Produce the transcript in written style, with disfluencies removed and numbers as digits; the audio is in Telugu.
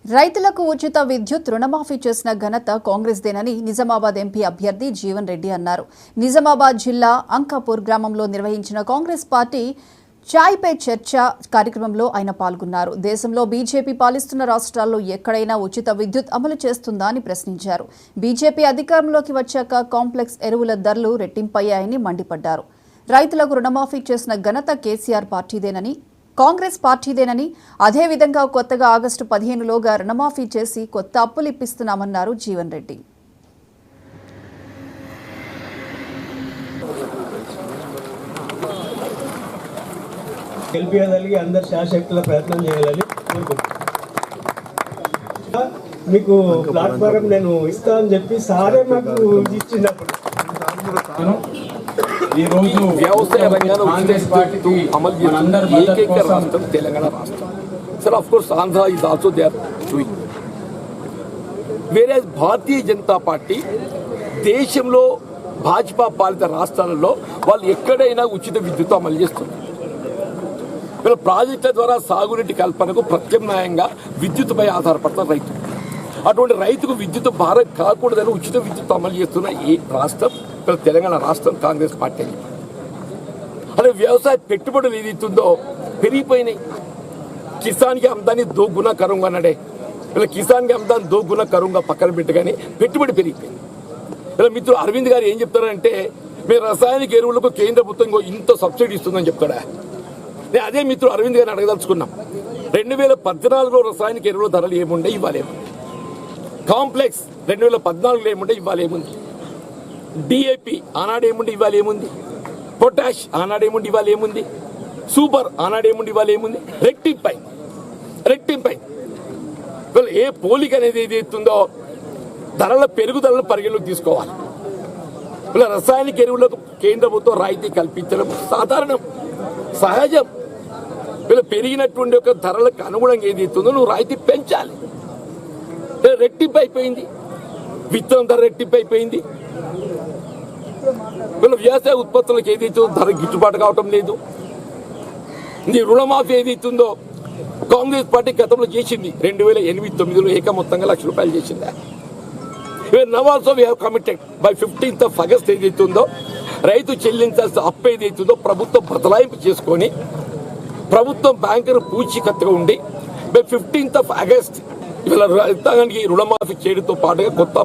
రైతులకు ఉచిత విద్యుత్ రుణమాఫీ చేసిన ఘనత కాంగ్రెస్దేనని నిజామాబాద్ ఎంపీ అభ్యర్థి జీవన్ రెడ్డి అన్నారు. నిజామాబాద్ జిల్లా అంకాపూర్ గ్రామంలో నిర్వహించిన కాంగ్రెస్ పార్టీ చాయ్ పే చర్చ కార్యక్రమంలో ఆయన పాల్గొన్నారు. దేశంలో బీజేపీ పాలిస్తున్న రాష్ట్రాల్లో ఎక్కడైనా ఉచిత విద్యుత్ అమలు చేస్తుందా అని ప్రశ్నించారు. బీజేపీ అధికారంలోకి వచ్చాక కాంప్లెక్స్ ఎరువుల ధరలు రెట్టింపయ్యాయని మండిపడ్డారు. రైతులకు రుణమాఫీ చేసిన ఘనత కేసీఆర్ పార్టీదేనని, కాంగ్రెస్ పార్టీదేనని, అదేవిధంగా కొత్తగా ఆగస్టు 15లోగా రుణమాఫీ చేసి కొత్త అప్పులు ఇప్పిస్తున్నామన్నారు జీవన్ రెడ్డి. గెలిపించగలిగి అందరు శాశక్తుల ప్రయత్నం చేయాలని మీకు ప్లాట్ఫారం నేను ఇస్తా అని చెప్పి సారే మాకు ఇచ్చినప్పుడు ఈ రోజు వ్యవసాయ రంగాన్ని కాంగ్రెస్ పార్టీ అమలు చేస్తున్న ఏకైక రాష్ట్రం తెలంగాణ రాష్ట్రం. Sir of course Andhra is also they are doing. వేరే భారతీయ జనతా పార్టీ దేశంలో భాజపా పాలిత రాష్ట్రాలలో వాళ్ళు ఎక్కడైనా ఉచిత విద్యుత్ అమలు చేస్తున్నారు. వీళ్ళ ప్రాజెక్టుల ద్వారా సాగునీటి కల్పనకు ప్రత్యామ్నాయంగా విద్యుత్పై ఆధారపడతారు రైతు. అటువంటి రైతుకు విద్యుత్ భారం కాకూడదని ఉచిత విద్యుత్ అమలు చేస్తున్న ఈ రాష్ట్రం తెలంగాణ రాష్ట్రం కాంగ్రెస్ పార్టీ. అదే వ్యవసాయ పెట్టుబడులు ఏదైతుందో పెరిగిపోయినాయి. కిసాన్కి అమ్దాన్ని దో గుణ కరుంగా అన్నాడే, ఇలా కిసాన్కి అమ్దాన్ని దో గుణ కరుంగా పక్కన పెట్టగానే పెట్టుబడి పెరిగిపోయింది. ఇలా మిత్రుడు అరవింద్ గారు ఏం చెప్తారంటే, మీరు రసాయనిక ఎరువులకు కేంద్ర ప్రభుత్వం ఇంత సబ్సిడీ ఇస్తుందని చెప్తాడా. నేను అదే మిత్రుడు అరవింద్ గారిని అడగదలుచుకున్నాం. 2014లో రసాయనిక ఎరువుల ధరలు ఏముండే, ఇవాళ ఏముంది. కాంప్లెక్స్ 2014లో ఏముండే, ఇవాళ ఏముంది. డిఏపి ఆనాడేముండి ఇవాళ ఏముంది. పొటాష్ ఆనాడేముండి ఇవాళ ఏముంది. సూపర్ ఆనాడేముండి ఇవాళ ఏముంది. రెట్టింపై ఏ పోలిక అనేది ఏదైతుందో ధరల పెరుగుదలను పరిగణలోకి తీసుకోవాలి. ఇలా రసాయనిక ఎరువులకు కేంద్ర ప్రభుత్వం రాయితీ కల్పించడం సాధారణం, సహజం. వీళ్ళు పెరిగినటువంటి ఒక ధరలకు అనుగుణంగా ఏదైతుందో నువ్వు రాయితీ పెంచాలి. రెట్టింపు అయిపోయింది, విత్తనం ధర రెట్టింపు అయిపోయింది. వీళ్ళ వ్యవసాయ ఉత్పత్తులకు ఏదైతే ధర గిట్టుబాటు కావటం లేదు. నీ రుణమాఫీ ఏదైతుందో కాంగ్రెస్ పార్టీ గతంలో చేసింది. 2008-9లో ఏకమొత్తంగా ₹1,00,000 చేసింది. Now also we have committed by 15th August ఏదైతుందో రైతు చెల్లించాల్సిన అప్పు ఏదైతుందో ప్రభుత్వం బదలాయింపు చేసుకొని ప్రభుత్వం బ్యాంకును పూచీకత్తుగా ఉండి బై 15th August ఇవాళ రైతాంగానికి రుణమాఫీ చేయడంతో పాటుగా కొత్త